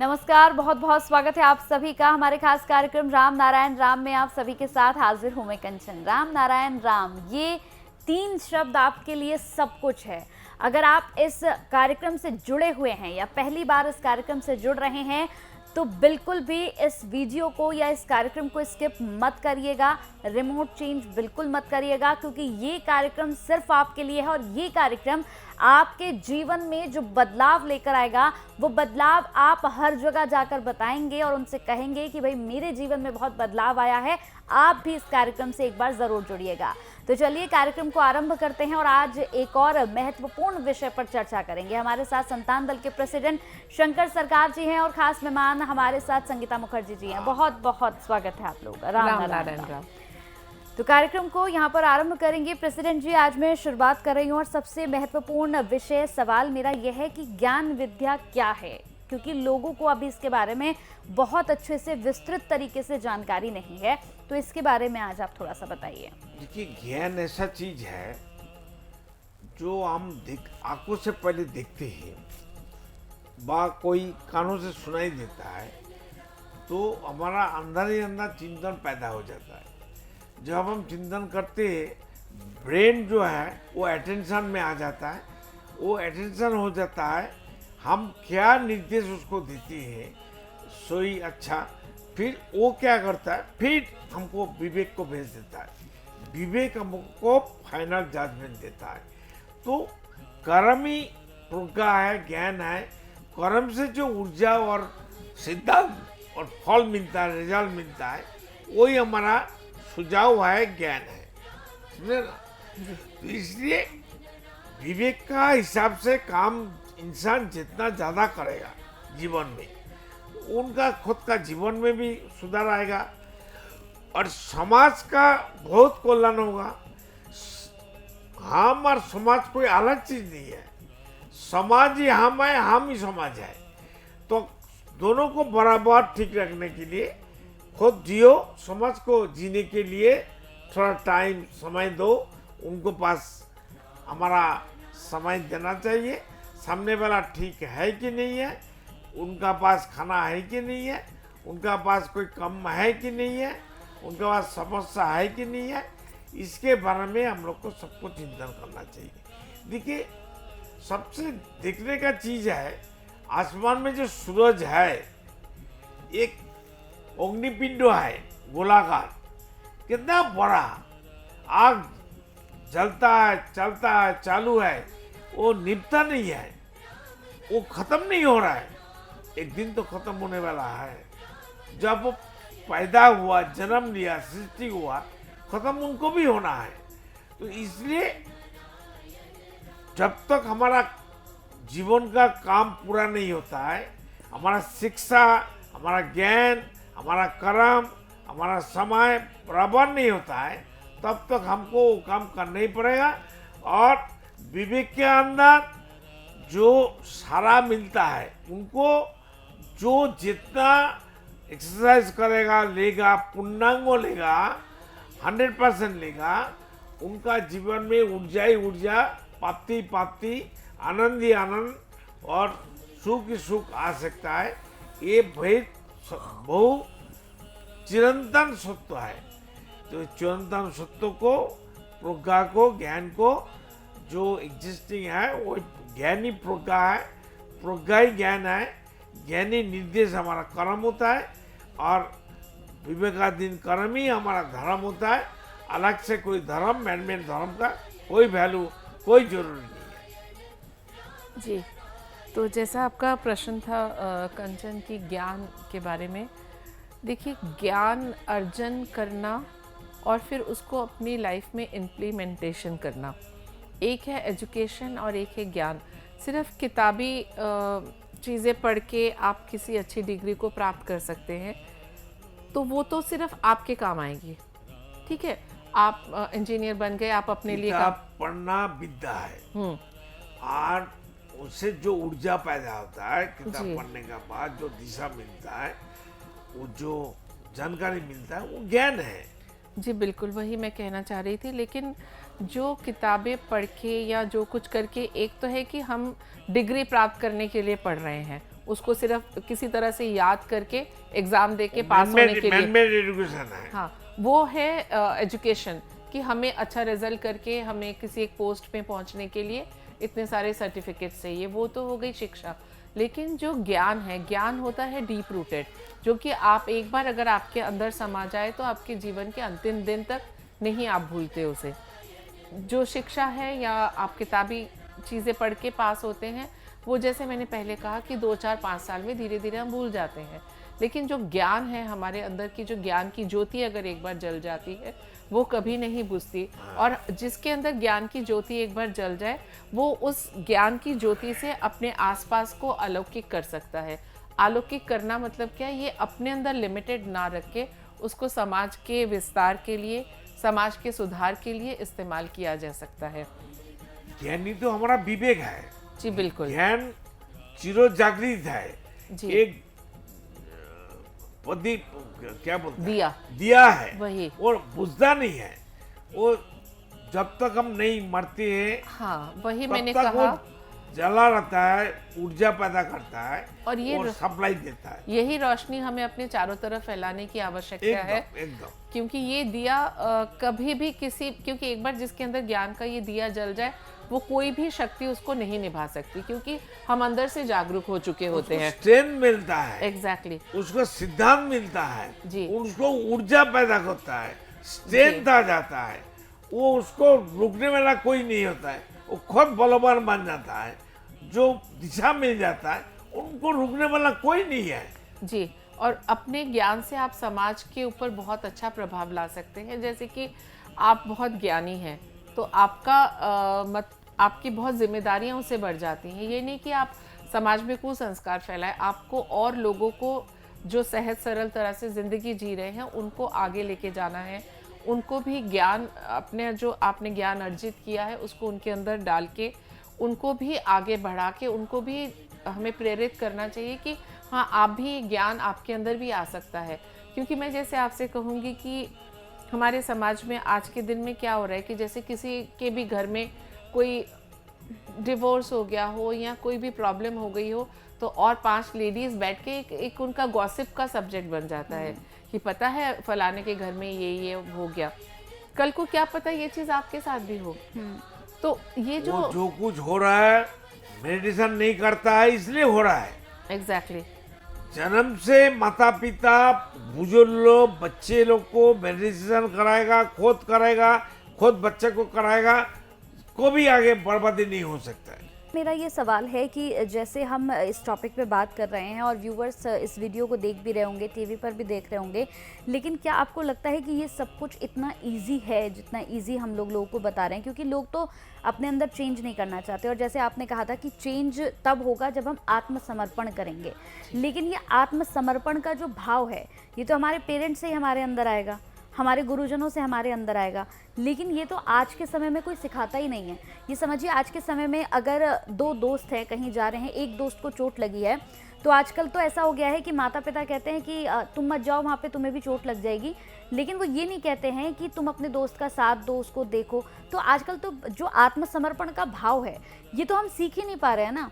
नमस्कार, बहुत बहुत स्वागत है आप सभी का हमारे खास कार्यक्रम राम नारायण राम में आप सभी के साथ हाजिर हूं मैं कंचन। राम नारायण राम, ये 3 शब्द आपके लिए सब कुछ है। अगर आप इस कार्यक्रम से जुड़े हुए हैं या पहली बार इस कार्यक्रम से जुड़ रहे हैं तो बिल्कुल भी इस वीडियो को या इस कार्यक्रम को स्किप मत करिएगा, रिमोट चेंज बिल्कुल मत करिएगा, क्योंकि ये कार्यक्रम सिर्फ आपके लिए है और ये कार्यक्रम आपके जीवन में जो बदलाव लेकर आएगा वो बदलाव आप हर जगह जाकर बताएंगे और उनसे कहेंगे कि भाई मेरे जीवन में बहुत बदलाव आया है, आप भी इस कार्यक्रम से एक बार जरूर जुड़िएगा। तो चलिए कार्यक्रम को आरंभ करते हैं और आज एक और महत्वपूर्ण विषय पर चर्चा करेंगे। हमारे साथ संतान दल के प्रेसिडेंट शंकर सरकार जी हैं और खास मेहमान हमारे साथ संगीता मुखर्जी जी हैं। बहुत बहुत स्वागत है आप लोग। राम नारायण राम। तो कार्यक्रम को यहाँ पर आरंभ करेंगे। प्रेसिडेंट जी, आज मैं शुरुआत कर रही हूँ और सबसे महत्वपूर्ण विषय सवाल मेरा यह है कि ज्ञान विद्या क्या है, क्योंकि लोगों को अभी इसके बारे में बहुत अच्छे से विस्तृत तरीके से जानकारी नहीं है, तो इसके बारे में आज आप थोड़ा सा बताइए। देखिए, ज्ञान ऐसा चीज है जो हम आंखों से पहले देखते हैं, कोई कानों से सुनाई देता है, तो हमारा अंदर ही अंदर चिंतन पैदा हो जाता है। जब हम चिंतन करते हैं, ब्रेन जो है वो अटेंशन में आ जाता है, वो अटेंशन हो जाता है, हम क्या निर्देश उसको देते हैं सोई अच्छा, फिर वो क्या करता है, फिर हमको विवेक को भेज देता है, विवेक हमको फाइनल जजमेंट देता है। तो कर्म ही प्रज्ञा है, ज्ञान है। कर्म से जो ऊर्जा और सिद्धांत और फल मिलता है, रिजल्ट मिलता है, वही हमारा सुझाव है, ज्ञान है, समझे ना। तो इसलिए विवेक का हिसाब से काम इंसान जितना ज्यादा करेगा जीवन में, उनका खुद का जीवन में भी सुधार आएगा और समाज का बहुत कल्याण होगा। हम और समाज कोई अलग चीज नहीं है, समाज ही हम है, हम ही समाज है। तो दोनों को बराबर ठीक रखने के लिए खुद जियो, समाज को जीने के लिए थोड़ा टाइम समय दो, उनको पास हमारा समय देना चाहिए। सामने वाला ठीक है कि नहीं है, उनका पास खाना है कि नहीं है, उनका पास कोई कम है कि नहीं है, उनके पास समस्या है कि नहीं है, इसके बारे में हम लोग को सबको चिंतन करना चाहिए। देखिए, सबसे देखने का चीज है, आसमान में जो सूरज है एक अग्निपिंड है गोलाकार, कितना बड़ा, आग जलता है, चलता है, चालू है, वो निभता नहीं है, वो खत्म नहीं हो रहा है, एक दिन तो खत्म होने वाला है। जब वो पैदा हुआ, जन्म लिया, सृष्टि हुआ, खत्म उनको भी होना है। तो इसलिए जब तक हमारा जीवन का काम पूरा नहीं होता है, हमारा शिक्षा, हमारा ज्ञान, हमारा कर्म, हमारा समय बराबर नहीं होता है, तब तक हमको वो काम करना ही पड़ेगा। और विवेक के अंदर जो सारा मिलता है, उनको जो जितना एक्सरसाइज करेगा, लेगा, पूर्णांगो लेगा, 100% लेगा, उनका जीवन में ऊर्जा ही ऊर्जा, प्राप्ति प्राप्ति, आनंद ही आनंद और सुख ही सुख आ सकता है। ये बहु चिरंतन सत्य है। तो चिरंतन सत्य को, प्रज्ञा को, ज्ञान को, जो एग्जिस्टिंग है वो ज्ञानी प्रज्ञा है, प्रज्ञा ही ज्ञान है। ज्ञानी निर्देश हमारा कर्म होता है और विवेकाधीन कर्म ही हमारा धर्म होता है। अलग से कोई धर्म, मैन-मेड धर्म का कोई वैल्यू, कोई जरूरी नहीं है। जी, तो जैसा आपका प्रश्न था कंचन की ज्ञान के बारे में, देखिए ज्ञान अर्जन करना और फिर उसको अपनी लाइफ में इम्प्लीमेंटेशन करना, एक है एजुकेशन और एक है ज्ञान। सिर्फ किताबी चीज़ें पढ़ के आप किसी अच्छी डिग्री को प्राप्त कर सकते हैं, तो वो तो सिर्फ आपके काम आएगी। ठीक है, आप इंजीनियर बन गए, आप अपने लिए पढ़ना विद्या है और उससे जो ऊर्जा पैदा होता है, किताब पढ़ने के बाद जो दिशा मिलता है, वो जो जानकारी मिलता है, वो ज्ञान है। जी बिल्कुल, वही मैं कहना चाह रही थी। लेकिन जो किताबें पढ़ के या जो कुछ करके, एक तो है कि हम डिग्री प्राप्त करने के लिए पढ़ रहे हैं, उसको सिर्फ किसी तरह से याद करके एग्जाम दे के पास होने के लिए, मैन-मेड एजुकेशन है। हाँ, वो है एजुकेशन, कि हमें अच्छा रिजल्ट करके हमें किसी एक पोस्ट पे पहुंचने के लिए इतने सारे सर्टिफिकेट चाहिए, वो तो हो गई शिक्षा। लेकिन जो ज्ञान है, ज्ञान होता है डीप रूटेड, जो कि आप एक बार अगर आपके अंदर समा जाए तो आपके जीवन के अंतिम दिन तक नहीं आप भूलते उसे। जो शिक्षा है या आप किताबी चीज़ें पढ़ के पास होते हैं, वो जैसे मैंने पहले कहा कि 2, 4, 5 साल में धीरे धीरे हम भूल जाते हैं। लेकिन जो ज्ञान है हमारे अंदर की, जो ज्ञान की ज्योति अगर एक बार जल जाती है वो कभी नहीं बुझती। और जिसके अंदर ज्ञान की ज्योति एक बार जल जाए, वो उस ज्ञान की ज्योति से अपने आसपास को अलौकिक कर सकता है। अलौकिक करना मतलब क्या है? ये अपने अंदर लिमिटेड ना रख के उसको समाज के विस्तार के लिए, समाज के सुधार के लिए इस्तेमाल किया जा सकता है। ज्ञान ही तो हमारा विवेक है। जी बिल्कुल ज्ञान चिरो जागृत है। जी। एक प्रदीप, क्या बोलते हैं, दिया दिया है, वही। और बुझता नहीं है। वो जब तक हम नहीं मरते हैं, हाँ, वही तब मैंने तक कहा। वो जला रहता है, ऊर्जा पैदा करता है और ये सप्लाई देता है। यही रोशनी हमें अपने चारों तरफ फैलाने की आवश्यकता है। एकदम। क्योंकि ये दिया कभी भी क्योंकि एक बार जिसके अंदर ज्ञान का ये दिया जल जाए, वो कोई भी शक्ति उसको नहीं निभा सकती, क्योंकि हम अंदर से जागरूक हो चुके होते हैं। स्ट्रेंथ मिलता है, एग्जैक्टली उसको सिद्धांत मिलता है जी। उसको ऊर्जा पैदा करता है, स्ट्रेंथ आ जाता है। वो उसको रुकने वाला कोई नहीं होता है, वो खुद बलवान बन जाता है। जो दिशा मिल जाता है, उनको रुकने वाला कोई नहीं है। जी। और अपने ज्ञान से आप समाज के ऊपर बहुत अच्छा प्रभाव ला सकते हैं। जैसे कि आप बहुत ज्ञानी हैं, तो आपकी बहुत जिम्मेदारियां उससे बढ़ जाती हैं। ये नहीं कि आप समाज में कुसंस्कार फैलाएं, आपको और लोगों को जो सहज सरल तरह से ज़िंदगी जी रहे हैं उनको आगे लेके जाना है। उनको भी ज्ञान, अपने जो आपने ज्ञान अर्जित किया है उसको उनके अंदर डाल के उनको भी आगे बढ़ा के उनको भी हमें प्रेरित करना चाहिए कि हाँ, आप भी, ज्ञान आपके अंदर भी आ सकता है। क्योंकि मैं जैसे आपसे कहूँगी कि हमारे समाज में आज के दिन में क्या हो रहा है कि जैसे किसी के भी घर में कोई डिवोर्स हो गया हो या कोई भी प्रॉब्लम हो गई हो, तो और 5 लेडीज़ बैठ के एक उनका गॉसिप का सब्जेक्ट बन जाता है कि पता है फलाने के घर में ये हो गया। कल को क्या पता ये चीज़ आपके साथ भी हो। तो ये जो कुछ हो रहा है मेडिटेशन नहीं करता है, इसलिए हो रहा है। एग्जैक्टली। जन्म से माता पिता, बुजुर्ग लोग, बच्चे लोग को मेडिटेशन कराएगा, खुद बच्चे को कराएगा, को भी आगे बर्बादी नहीं हो सकता है। मेरा ये सवाल है कि जैसे हम इस टॉपिक पे बात कर रहे हैं और व्यूवर्स इस वीडियो को देख भी रहे होंगे, टीवी पर भी देख रहे होंगे, लेकिन क्या आपको लगता है कि ये सब कुछ इतना इजी है जितना इजी हम लोगों को बता रहे हैं? क्योंकि लोग तो अपने अंदर चेंज नहीं करना चाहते, और जैसे आपने कहा था कि चेंज तब होगा जब हम आत्मसमर्पण करेंगे। लेकिन ये आत्मसमर्पण का जो भाव है, ये तो हमारे पेरेंट्स से ही हमारे अंदर आएगा, हमारे गुरुजनों से हमारे अंदर आएगा। लेकिन ये तो आज के समय में कोई सिखाता ही नहीं है। ये समझिए, आज के समय में अगर 2 दोस्त हैं, कहीं जा रहे हैं, एक दोस्त को चोट लगी है, तो आजकल तो ऐसा हो गया है कि माता पिता कहते हैं कि तुम मत जाओ वहाँ पे, तुम्हें भी चोट लग जाएगी। लेकिन वो ये नहीं कहते हैं कि तुम अपने दोस्त का साथ दो, उसको देखो। तो आजकल तो जो आत्मसमर्पण का भाव है, ये तो हम सीख ही नहीं पा रहे हैं ना,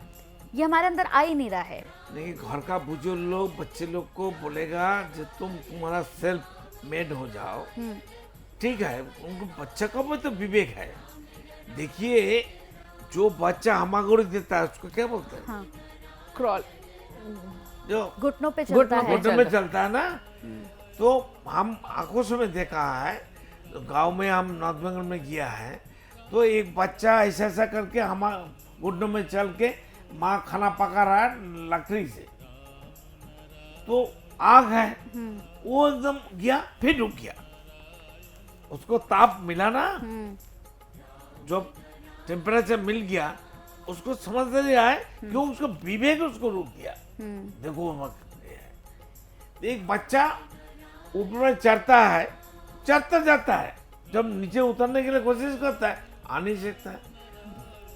ये हमारे अंदर आ ही नहीं रहा है। नहीं, घर का बुजुर्ग लोग बच्चे लोग को बोलेगा जो तुम्हारा सेल्फ मेड हो जाओ, ठीक है। उनको बच्चा का भी तो विवेक है। देखिए, जो बच्चा हमागुड़ी देता है उसको क्या बोलते हैं? हाँ। क्रॉल, जो घुटनों पे चलता है, घुटनों में चलता है ना। तो हम आंखों से में देखा है, तो गांव में हम नॉर्थ बंगाल में गया है, तो एक बच्चा ऐसा ऐसा करके हम घुटनों में चल के माँ खाना पका रहा है लकड़ी से, तो आग है, वो एकदम गया, फिर रुक गया। उसको ताप मिला ना, जब टेम्परेचर मिल गया, उसको समझ नहीं आया, क्यों? उसको विवेक उसको रोक दिया। देखो, एक बच्चा ऊपर में चढ़ता है, चढ़ता जाता है, जब नीचे उतरने के लिए कोशिश करता है, आ नहीं सकता है।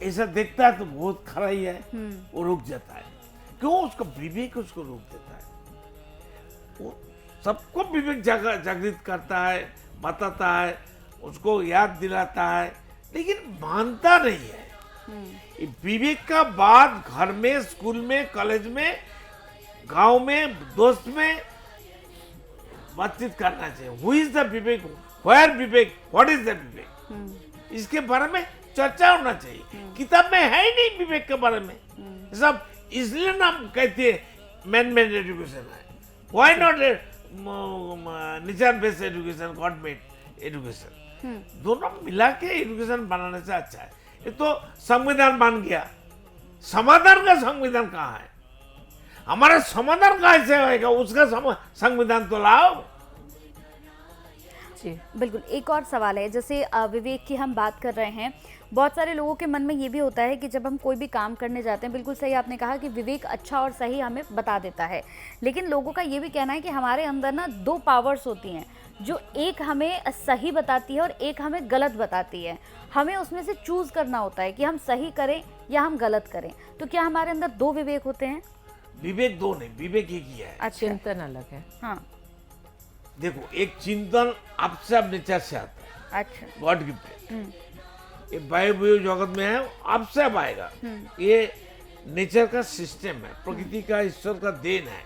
ऐसा देखता है तो बहुत खरा ही है, वो रुक जाता है। क्यों? उसका विवेक उसको रोक देता है। वो सबको विवेक जागृत करता है, बताता है, उसको याद दिलाता है, लेकिन मानता नहीं है। विवेक का बात घर में, स्कूल में, कॉलेज में गांव में दोस्त में बातचीत करना चाहिए। Who is the Vivek, where Vivek, what is the Vivek, इसके बारे में चर्चा होना चाहिए। किताब में है ही नहीं विवेक के बारे में। सब इसलिए नाम कहते हैं मैन मेड एजुकेशन है। Why not nature based education, God made education. दोनों मिला के एजुकेशन बनाने से अच्छा है। ये तो संविधान बन गया, समाधान का संविधान कहाँ है? हमारा समाधान कहाँ से होगा? उसका संविधान तो लाओ। जी बिल्कुल। एक और सवाल है, जैसे विवेक की हम बात कर रहे हैं, बहुत सारे लोगों के मन में ये भी होता है कि जब हम कोई भी काम करने जाते हैं, बिल्कुल सही आपने कहा कि विवेक अच्छा और सही हमें बता देता है, लेकिन लोगों का ये भी कहना है कि हमारे अंदर ना दो पावर्स होती हैं, जो एक हमें सही बताती है और एक हमें गलत बताती है। हमें उसमें से चूज करना होता है कि हम सही करें या हम गलत करें। तो क्या हमारे अंदर दो विवेक होते हैं? विवेक दो नहीं, विवेक एक ही है। अच्छा। चिंतन अलग है। हाँ। देखो, एक चिंतन आपसे आप नेचर से आता है, अच्छा। God gifted. ये वायु जगत में है, आपसे अब आएगा। ये नेचर का सिस्टम है, प्रकृति का, ईश्वर का देन है।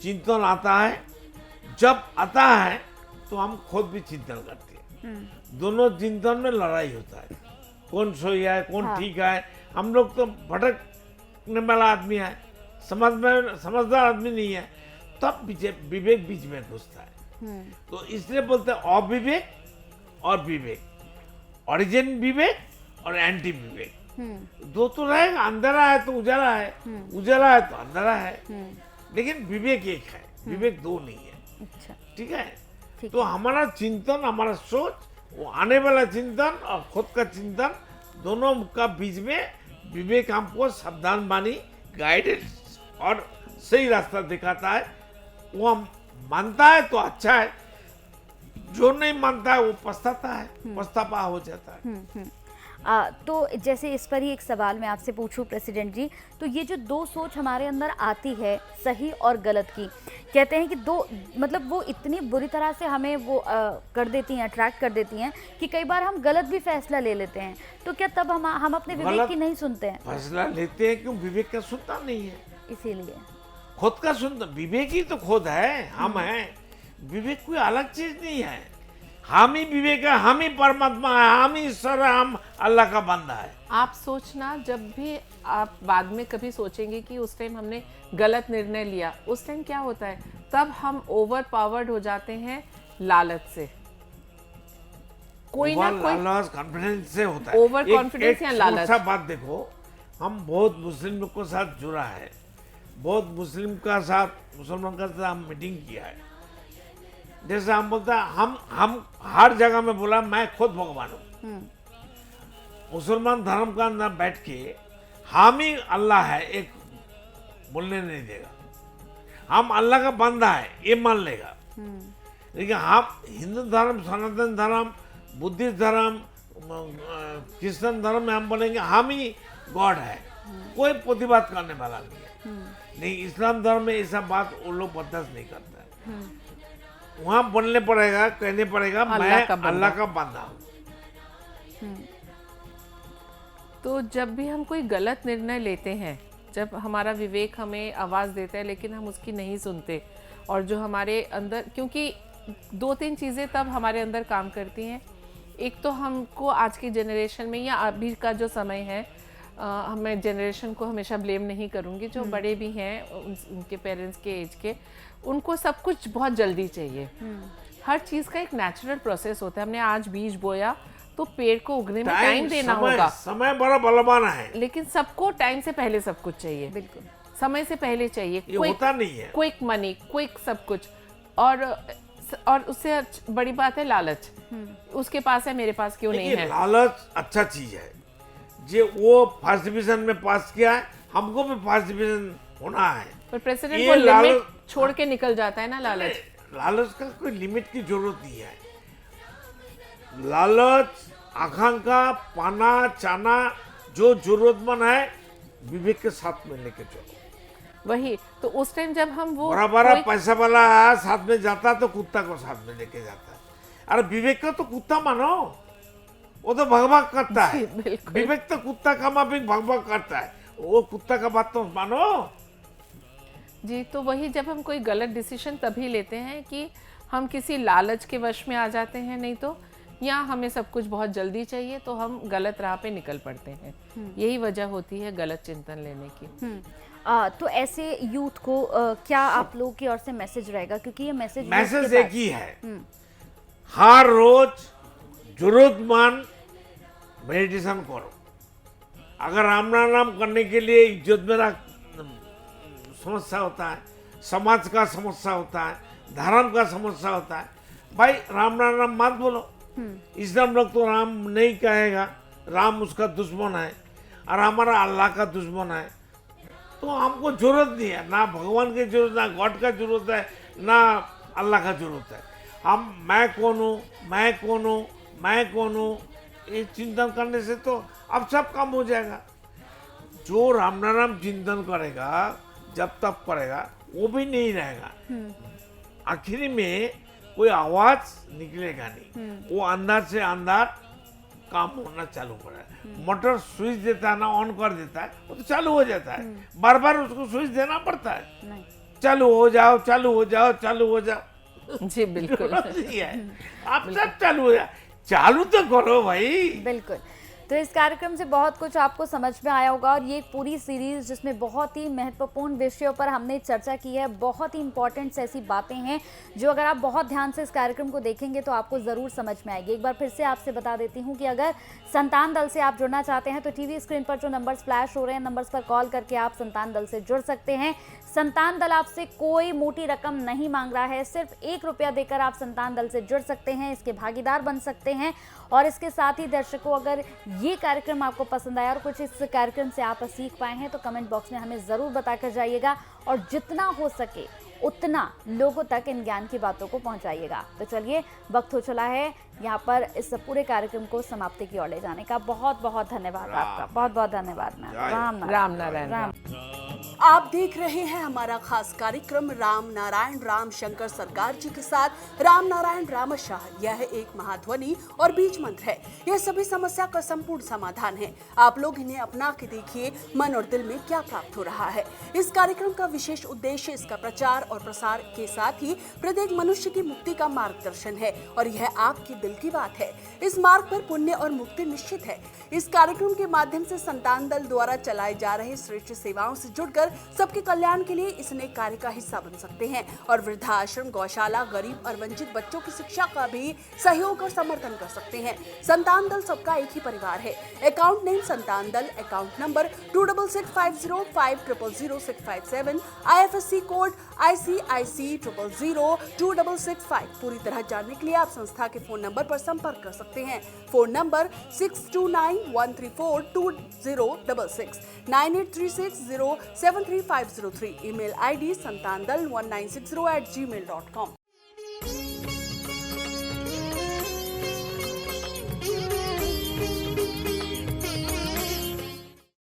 चिंतन आता है, जब आता है तो हम खुद भी चिंतन करते हैं। दोनों चिंतन में लड़ाई होता है, कौन सही है, कौन हाँ। ठीक है। हम लोग तो भटकने वाला आदमी है, समझदार आदमी नहीं है, तब विवेक बीच में घुसता है। तो इसलिए बोलते हैं अविवेक और विवेक, ओरिजिन विवेक और एंटी विवेक। दो तो रहेगा, अंधेरा है तो उजाला है, उजाला है तो अंधेरा है, लेकिन विवेक एक है, विवेक दो नहीं है। अच्छा। ठीक है। ठीक तो हमारा चिंतन, हमारा सोच, वो आने वाला चिंतन और खुद का चिंतन, दोनों का बीच में विवेक हमको सावधान बानी, गाइडेंस और सही रास्ता दिखाता है। वो हम मानता है तो अच्छा है, जो नहीं मानता है वो पछताता है, पछतावा हो जाता है। तो जैसे इस पर ही एक सवाल मैं आपसे पूछूं प्रेसिडेंट जी, तो ये जो दो सोच हमारे अंदर आती है, सही और गलत की, कहते हैं कि दो, मतलब वो इतनी बुरी तरह से हमें वो कर देती हैं, अट्रैक्ट कर देती हैं कि कई बार हम गलत भी फैसला ले लेते हैं। तो क्या तब हम अपने विवेक की नहीं सुनते हैं? फैसला लेते हैं क्यों? विवेक का सुनता नहीं है, इसीलिए खुद का सुनता। विवेक ही तो खुद है, हम हैं। विवेक कोई अलग चीज नहीं है। हम ही विवेक है, हम ही परमात्मा है, हम ही ईश्वर है, हम अल्लाह का बंदा है। आप सोचना, जब भी आप बाद में कभी सोचेंगे कि उस टाइम हमने गलत निर्णय लिया, उस टाइम क्या होता है, तब हम ओवर पावर्ड हो जाते हैं लालच से। कोई ना कोई कॉन्फिडेंस से होता है, ओवर कॉन्फिडेंस या लालच। छोटा बात देखो, हम बहुत मुस्लिम लोग के साथ जुड़ा है, बहुत मुस्लिम का साथ, मुसलमान का साथ हम मीटिंग किया है। जैसे हम बोलते हैं, हम हर जगह में बोला मैं खुद भगवान हूँ। मुसलमान धर्म का अंदर बैठ के हम ही अल्लाह है एक बोलने नहीं देगा। हम अल्लाह का बंदा है ये मान लेगा। लेकिन हम हिंदू धर्म, सनातन धर्म, बुद्धिस्ट धर्म, क्रिश्चियन धर्म में हम बोलेंगे हम ही गॉड है, कोई प्रतिवाद करने वाला नहीं है। नहीं, इस्लाम धर्म में ऐसा बात वो लोग बर्दाश्त नहीं करता है। वहां बोलने पड़ेगा, कहने पड़ेगा मैं अल्लाह का बंदा हूँ। तो जब भी हम कोई गलत निर्णय लेते हैं, जब हमारा विवेक हमें आवाज़ देता है लेकिन हम उसकी नहीं सुनते, और जो हमारे अंदर, क्योंकि दो तीन चीज़ें तब हमारे अंदर काम करती हैं। एक तो हमको आज की जनरेशन में या अभी का जो समय है, मैं जनरेशन को हमेशा ब्लेम नहीं करूँगी, जो बड़े भी हैं उनके पेरेंट्स के एज के, उनको सब कुछ बहुत जल्दी चाहिए। हर चीज़ का एक नेचुरल प्रोसेस होता है। हमने आज बीज बोया तो पेड़ को उगने में टाइम देना होगा, समय बड़ा बलवान है, लेकिन सबको टाइम से पहले सब कुछ चाहिए। बिल्कुल समय से पहले चाहिए, ये होता नहीं है। क्विक मनी, क्विक सब कुछ। और उससे बड़ी बात है लालच। उसके पास है, मेरे पास क्यों नहीं है। लालच अच्छा चीज है। जे वो फर्स्ट डिवीजन में पास किया है, हमको भी फर्स्ट डिवीजन होना है। पर प्रेसिडेंट वो लिमिट छोड़ के निकल जाता है ना लालच। लालच का कोई लिमिट की जरूरत नहीं है। लालच, आकांक्षा, पाना चाना, जो जरूरतमंद है विवेक के साथ में लेके चलो। वही तो उस टाइम जब हम वो बड़ा पैसा वाला साथ में जाता तो कुत्ता को साथ में लेके जाता है। अरे विवेक का तो कुत्ता मानो, वो तो भगभग करता है। विवेक तो कुत्ता का माफिक भगभग करता है, वो कुत्ता का बात तो मानो। जी, तो वही जब हम कोई गलत डिसीजन तभी लेते हैं कि हम किसी लालच के वश में आ जाते हैं, नहीं तो या हमें सब कुछ बहुत जल्दी चाहिए तो हम गलत राह पे निकल पड़ते हैं। यही वजह होती है गलत चिंतन लेने की। तो ऐसे यूथ को क्या आप लोगों की ओर से मैसेज रहेगा, क्योंकि ये मैसेज मैसेज एक ही है, हर रोज जरूरतमंद मेडिटेशन करो। अगर राम नाम करने के लिए इज्जत मेरा समस्या होता है, समाज का समस्या होता है, धर्म का समस्या होता है, भाई राम नाम मत बोलो। इस्लाम लोग तो राम नहीं कहेगा, राम उसका दुश्मन है और हमारा अल्लाह का दुश्मन है। तो हमको जरूरत नहीं है, ना भगवान की जरूरत, ना गॉड का जरूरत है, ना अल्लाह का जरूरत है। हम मैं कौन हूँ, मैं कौन हूँ, मैं कौन हूँ, ये चिंतन करने से तो अब सब काम हो जाएगा। जो राम नाम चिंतन करेगा, जब तक करेगा, वो भी नहीं रहेगा। आखिरी में कोई आवाज निकलेगा नहीं, वो अंदर से अंदर काम होना चालू करेगा। मोटर स्विच देता है ना, ऑन कर देता है, वो तो चालू हो जाता है। बार बार उसको स्विच देना पड़ता है। नहीं। चालू हो जाओ, चालू हो जाओ, चालू हो जाओ। जी बिल्कुल। आप सब चालू हो जाओ, चालू तो करो भाई। बिल्कुल। तो इस कार्यक्रम से बहुत कुछ आपको समझ में आया होगा, और ये एक पूरी सीरीज जिसमें बहुत ही महत्वपूर्ण विषयों पर हमने चर्चा की है, बहुत ही इंपॉर्टेंट ऐसी बातें हैं जो अगर आप बहुत ध्यान से इस कार्यक्रम को देखेंगे तो आपको ज़रूर समझ में आएगी। एक बार फिर से आपसे बता देती हूँ कि अगर संतान दल से आप जुड़ना चाहते हैं तो टीवी स्क्रीन पर जो नंबर्स फ्लैश हो रहे हैं, नंबर्स पर कॉल करके आप संतान दल से जुड़ सकते हैं। संतान दल आपसे कोई मोटी रकम नहीं मांग रहा है, सिर्फ 1 रुपया देकर आप संतान दल से जुड़ सकते हैं, इसके भागीदार बन सकते हैं। और इसके साथ ही दर्शकों, अगर ये कार्यक्रम आपको पसंद आया और कुछ इस कार्यक्रम से आप सीख पाए हैं तो कमेंट बॉक्स में हमें ज़रूर बताकर जाइएगा, और जितना हो सके उतना लोगों तक इन ज्ञान की बातों को पहुंचाइएगा। तो चलिए, वक्त हो चला है यहाँ पर इस पूरे कार्यक्रम को समाप्ति की ओर ले जाने का। बहुत बहुत धन्यवाद आपका, बहुत बहुत धन्यवाद मैम। राम नारायण राम। आप देख रहे हैं हमारा खास कार्यक्रम राम नारायण राम शंकर सरकार जी के साथ राम नारायण रामशाह। यह एक महाध्वनि और बीज मंत्र है। यह सभी समस्या का संपूर्ण समाधान है। आप लोग इन्हें अपना के देखिए, मन और दिल में क्या प्राप्त हो रहा है। इस कार्यक्रम का विशेष उद्देश्य इसका प्रचार और प्रसार के साथ ही प्रत्येक मनुष्य की मुक्ति का मार्गदर्शन है, और यह आपके दिल की बात है। इस मार्ग पर पुण्य और मुक्ति निश्चित है। इस कार्यक्रम के माध्यम से संतान दल द्वारा चलाए जा रहे श्रेष्ठ सेवाओं से जुड़कर सबके कल्याण के लिए इस नेक कार्य का हिस्सा बन सकते हैं, और वृद्धाश्रम, गौशाला, गरीब और वंचित बच्चों की शिक्षा का भी सहयोग और समर्थन कर सकते हैं। संतान दल सबका एक ही परिवार है। अकाउंट नेम संतान दल, account number 266505000657, IFSC code ICIC 000265। पूरी तरह जानने के लिए आप संस्था के फोन नंबर पर संपर्क कर सकते हैं। Phone number 6291342066, 9836073503। Email ID santandal1960@gmail.com।